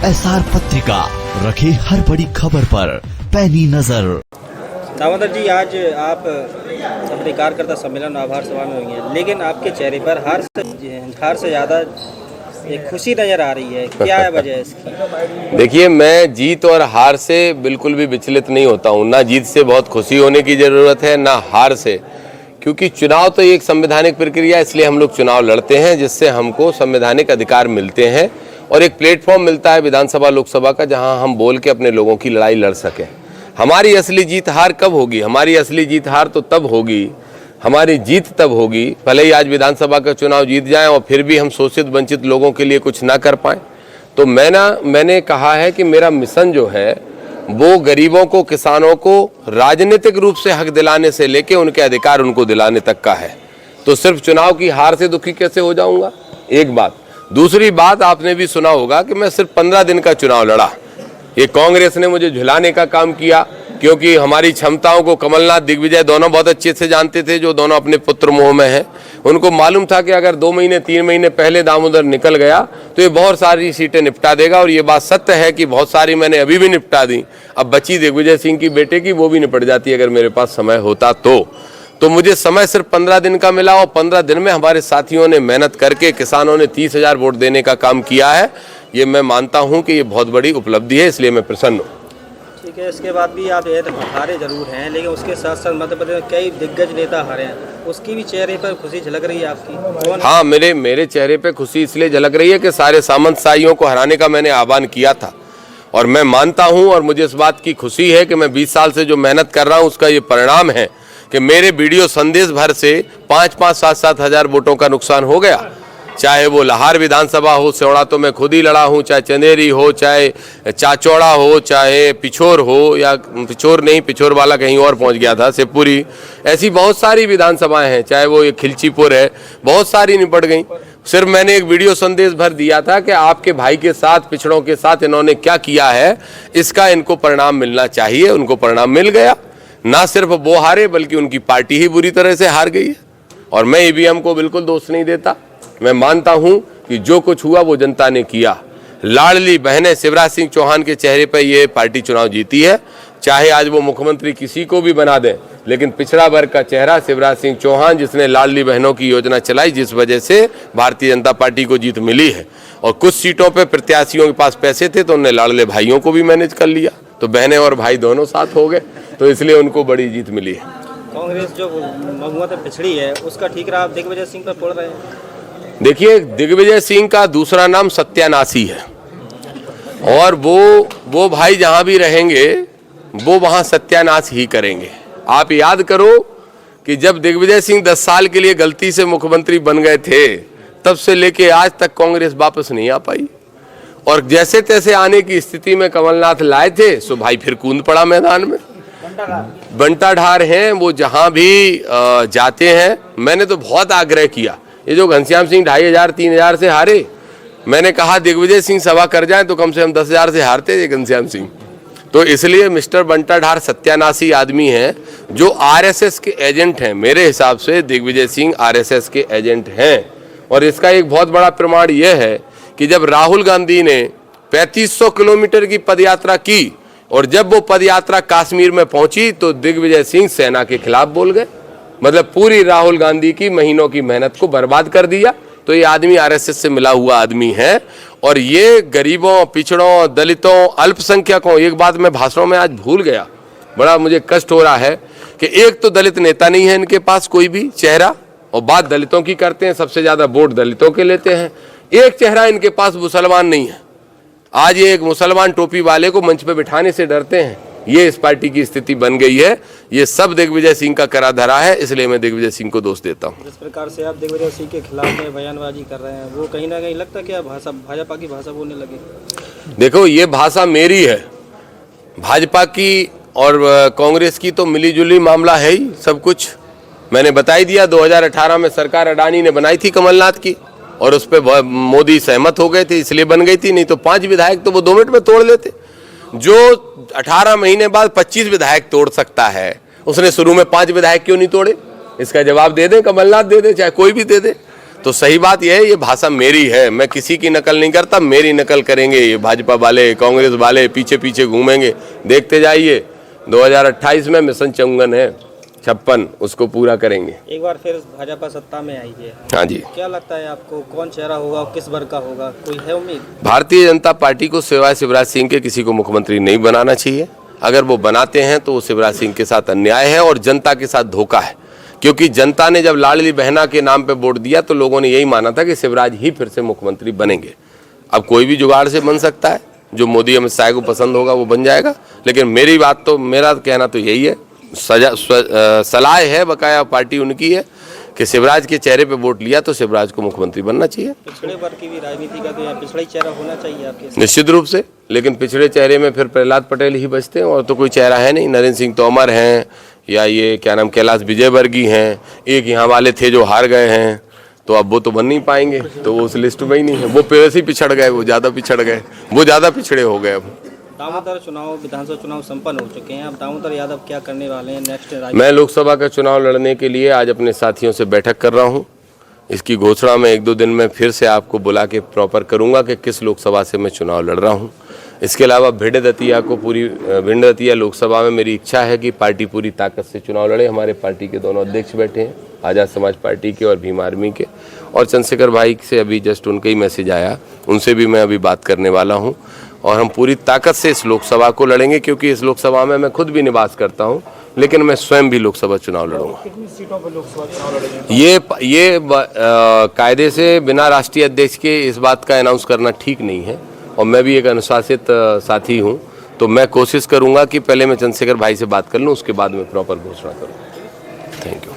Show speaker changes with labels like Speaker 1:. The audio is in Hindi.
Speaker 1: SR पत्रिका रखे हर बड़ी खबर पर पैनी नजर।
Speaker 2: दामोदर जी, आज आप अपने कार्यकर्ता सम्मेलन आभार सभा में हुई हैं, लेकिन आपके चेहरे पर हार से ज़्यादा एक खुशी नजर आ रही है। क्या है वजह इसकी?
Speaker 3: देखिए, मैं जीत और हार से बिल्कुल भी विचलित नहीं होता हूँ। ना जीत से बहुत खुशी होने की ज़रूरत है, ना हार से, क्योंकि चुनाव तो एक संवैधानिक प्रक्रिया है। इसलिए हम लोग चुनाव लड़ते हैं जिससे हमको संवैधानिक अधिकार मिलते हैं और एक प्लेटफॉर्म मिलता है विधानसभा लोकसभा का, जहां हम बोल के अपने लोगों की लड़ाई लड़ सकें। हमारी असली जीत हार कब होगी? हमारी असली जीत हार तो तब होगी, हमारी जीत तब होगी भले ही आज विधानसभा का चुनाव जीत जाएं और फिर भी हम शोषित वंचित लोगों के लिए कुछ ना कर पाएं। तो मैंने कहा है कि मेरा मिशन जो है वो गरीबों को, किसानों को राजनीतिक रूप से हक दिलाने से लेके उनके अधिकार उनको दिलाने तक का है। तो सिर्फ चुनाव की हार से दुखी कैसे हो जाऊंगा? एक बात। दूसरी बात, आपने भी सुना होगा कि मैं सिर्फ 15 दिन का चुनाव लड़ा। ये कांग्रेस ने मुझे झुलाने का काम किया, क्योंकि हमारी क्षमताओं को कमलनाथ, दिग्विजय दोनों बहुत अच्छे से जानते थे, जो दोनों अपने पुत्र मोह में हैं। उनको मालूम था कि अगर 2 महीने 3 महीने पहले दामोदर निकल गया तो ये बहुत सारी सीटें निपटा देगा। और ये बात सत्य है कि बहुत सारी मैंने अभी भी निपटा दी। अब बची दिग्विजय सिंह की बेटे की, वो भी निपट जाती अगर मेरे पास समय होता तो मुझे समय सिर्फ 15 दिन का मिला और 15 दिन में हमारे साथियों ने मेहनत करके किसानों ने 30,000 वोट देने का काम किया है। ये मैं मानता हूं कि ये बहुत बड़ी उपलब्धि है, इसलिए मैं प्रसन्न हूँ।
Speaker 2: ठीक है, इसके बाद भी आप हारे जरूर हैं, लेकिन उसके साथ साथ मध्य प्रदेश में कई दिग्गज नेता हारे हैं, उसकी भी चेहरे पर खुशी झलक रही है आपकी?
Speaker 3: हाँ, मेरे चेहरे पे खुशी इसलिए झलक रही है कि सारे सामंतशाहियों को हराने का मैंने आह्वान किया था और मैं मानता हूँ और मुझे इस बात की खुशी है कि मैं 20 साल से जो मेहनत कर रहा हूँ उसका ये परिणाम है कि मेरे वीडियो संदेश भर से 5-5, 7-7 हजार वोटों का नुकसान हो गया। चाहे वो लाहौर विधानसभा हो, सेवड़ा तो मैं खुद ही लड़ा हूँ, चाहे चंदेरी हो, चाहे चाचौड़ा हो, चाहे पिछोर हो, या पिछोर नहीं, पिछोर वाला कहीं और पहुँच गया था, शिवपुरी। ऐसी बहुत सारी विधानसभाएं हैं, चाहे वो ये खिलचीपुर है, बहुत सारी निपट गई। सिर्फ मैंने एक वीडियो संदेश भर दिया था कि आपके भाई के साथ, पिछड़ों के साथ इन्होंने क्या किया है, इसका इनको परिणाम मिलना चाहिए। उनको परिणाम मिल गया। ना सिर्फ वो हारे बल्कि उनकी पार्टी ही बुरी तरह से हार गई है। और मैं ईवीएम को बिल्कुल दोष नहीं देता। मैं मानता हूं कि जो कुछ हुआ वो जनता ने किया। लाडली बहनें शिवराज सिंह चौहान के चेहरे पर ये पार्टी चुनाव जीती है। चाहे आज वो मुख्यमंत्री किसी को भी बना दें, लेकिन पिछड़ा वर्ग का चेहरा शिवराज सिंह चौहान, जिसने लाडली बहनों की योजना चलाई, जिस वजह से भारतीय जनता पार्टी को जीत मिली है। और कुछ सीटों पर प्रत्याशियों के पास पैसे थे तो उन्होंने लाडले भाइयों को भी मैनेज कर लिया, तो बहनें और भाई दोनों साथ हो गए, तो इसलिए उनको बड़ी जीत मिली है।
Speaker 2: कांग्रेस जो बहुमत पिछड़ी है उसका ठीकरा आप दिग्विजय सिंह पर फोड़ रहे हैं?
Speaker 3: देखिए, दिग्विजय सिंह का दूसरा नाम सत्यानाशी है और वो भाई जहां भी रहेंगे वो वहां सत्यानाश ही करेंगे। आप याद करो कि जब दिग्विजय सिंह 10 साल के लिए गलती से मुख्यमंत्री बन गए थे, तब से लेके आज तक कांग्रेस वापस नहीं आ पाई। और जैसे तैसे आने की स्थिति में कमलनाथ लाए थे, सो भाई फिर कूद पड़ा मैदान में। बंटाढार हैं वो, जहां भी जाते हैं। मैंने तो बहुत आग्रह किया, ये जो घनश्याम सिंह 2500-3000 से हारे, मैंने कहा दिग्विजय सिंह सभा कर जाए तो कम से कम 10,000 से हारते थे घनश्याम सिंह। तो इसलिए मिस्टर बंटाढार सत्यानाशी आदमी हैं जो आरएसएस के एजेंट हैं। मेरे हिसाब से दिग्विजय सिंह आरएसएस के एजेंट हैं। और इसका एक बहुत बड़ा प्रमाण यह है कि जब राहुल गांधी ने 3500 किलोमीटर की पदयात्रा की और जब वो पदयात्रा कश्मीर में पहुंची तो दिग्विजय सिंह सेना के खिलाफ बोल गए। मतलब पूरी राहुल गांधी की महीनों की मेहनत को बर्बाद कर दिया। तो ये आदमी आरएसएस से मिला हुआ आदमी है और ये गरीबों, पिछड़ों, दलितों, अल्पसंख्यकों, एक बात मैं भाषणों में आज भूल गया, बड़ा मुझे कष्ट हो रहा है कि एक तो दलित नेता नहीं है इनके पास कोई भी चेहरा, और बात दलितों की करते हैं, सबसे ज्यादा वोट दलितों के लेते हैं। एक चेहरा इनके पास मुसलमान नहीं है। आज ये एक मुसलमान टोपी वाले को मंच पे बिठाने से डरते हैं। ये इस पार्टी की स्थिति बन गई है। ये सब दिग्विजय सिंह का करा धरा है, इसलिए मैं दिग्विजय सिंह को दोष देता हूँ।
Speaker 2: जिस प्रकार से आप दिग्विजय सिंह के खिलाफ में बयानबाजी कर रहे हैं, वो कहीं ना कहीं लगता है कि आप भाजपा की भाषा बोलने लगे?
Speaker 3: देखो, ये भाषा मेरी है, भाजपा की और कांग्रेस की तो मिलीजुली मामला है ही सब कुछ। मैंने बता ही दिया, 2018 में सरकार अडानी ने बनाई थी कमलनाथ की और उस पर मोदी सहमत हो गए थे, इसलिए बन गई थी। नहीं तो 5 विधायक तो वो 2 मिनट में तोड़ लेते। जो 18 महीने बाद 25 विधायक तोड़ सकता है, उसने शुरू में 5 विधायक क्यों नहीं तोड़े? इसका जवाब दे दे, कमलनाथ दे दे, चाहे कोई भी दे दे। तो सही बात यह है, ये भाषा मेरी है, मैं किसी की नकल नहीं करता, मेरी नकल करेंगे ये भाजपा वाले, कांग्रेस वाले पीछे पीछे घूमेंगे। देखते जाइए 2028 में मिशन चंगन है 56, उसको पूरा करेंगे।
Speaker 2: एक बार फिर भाजपा सत्ता में आई है,
Speaker 3: हाँ जी।
Speaker 2: क्या लगता है आपको, कौन चेहरा होगा और किस वर्ग का होगा, कोई है उम्मीद?
Speaker 3: भारतीय जनता पार्टी को सिवाय शिवराज सिंह के किसी को मुख्यमंत्री नहीं बनाना चाहिए। अगर वो बनाते हैं तो वो शिवराज सिंह के साथ अन्याय है और जनता के साथ धोखा है, क्योंकि जनता ने जब लाडली बहना के नाम पे वोट दिया तो लोगों ने यही माना था कि शिवराज ही फिर से मुख्यमंत्री बनेंगे। अब कोई भी जुगाड़ से बन सकता है, जो मोदी अमित शाह को पसंद होगा वो बन जाएगा, लेकिन मेरा कहना तो यही है, सलाह है, बकाया पार्टी उनकी है कि शिवराज के चेहरे पे वोट लिया तो शिवराज को मुख्यमंत्री बनना चाहिए।
Speaker 2: पिछड़े वर्ग की भी राजनीति का तो यहाँ पिछड़ा ही चेहरा होना चाहिए आपके?
Speaker 3: निश्चित रूप से, लेकिन पिछड़े चेहरे में फिर प्रहलाद पटेल ही बचते हैं और तो कोई चेहरा है नहीं। नरेंद्र सिंह तोमर हैं या ये क्या नाम कैलाश विजयवर्गीय हैं, एक यहाँ वाले थे जो हार गए हैं, तो अब वो तो बन नहीं पाएंगे, तो वो उस लिस्ट में ही नहीं है। वो वैसे ही पिछड़ गए, वो ज़्यादा पिछड़ गए, वो ज़्यादा पिछड़े हो गए। अब
Speaker 2: दामोदर चुनाव, विधानसभा चुनाव संपन्न हो चुके हैं, अब दामोदर यादव क्या करने वाले हैं नेक्स्ट?
Speaker 3: मैं लोकसभा का चुनाव लड़ने के लिए आज अपने साथियों से बैठक कर रहा हूं। इसकी घोषणा मैं 1-2 दिन में फिर से आपको बुला के प्रॉपर करूंगा कि किस लोकसभा से मैं चुनाव लड़ रहा हूं। इसके अलावा भिंड दतिया लोकसभा में मेरी इच्छा है कि पार्टी पूरी ताकत से चुनाव लड़े। हमारे पार्टी के दोनों अध्यक्ष बैठे हैं, आज़ाद समाज पार्टी के और भीम आर्मी के, और चंद्रशेखर भाई से अभी जस्ट उनका ही मैसेज आया, उनसे भी मैं अभी बात करने वाला हूँ। और हम पूरी ताकत से इस लोकसभा को लड़ेंगे, क्योंकि इस लोकसभा में मैं खुद भी निवास करता हूं, लेकिन मैं स्वयं भी लोकसभा चुनाव लड़ूंगा।
Speaker 2: कितनी सीटों पर लोकसभा चुनाव लड़ेंगे?
Speaker 3: ये कायदे से बिना राष्ट्रीय अध्यक्ष के इस बात का अनाउंस करना ठीक नहीं है, और मैं भी एक अनुशासित साथी हूं, तो मैं कोशिश करूंगा कि पहले मैं चंद्रशेखर भाई से बात कर लूं, उसके बाद मैं प्रॉपर घोषणा करूँ। Thank you.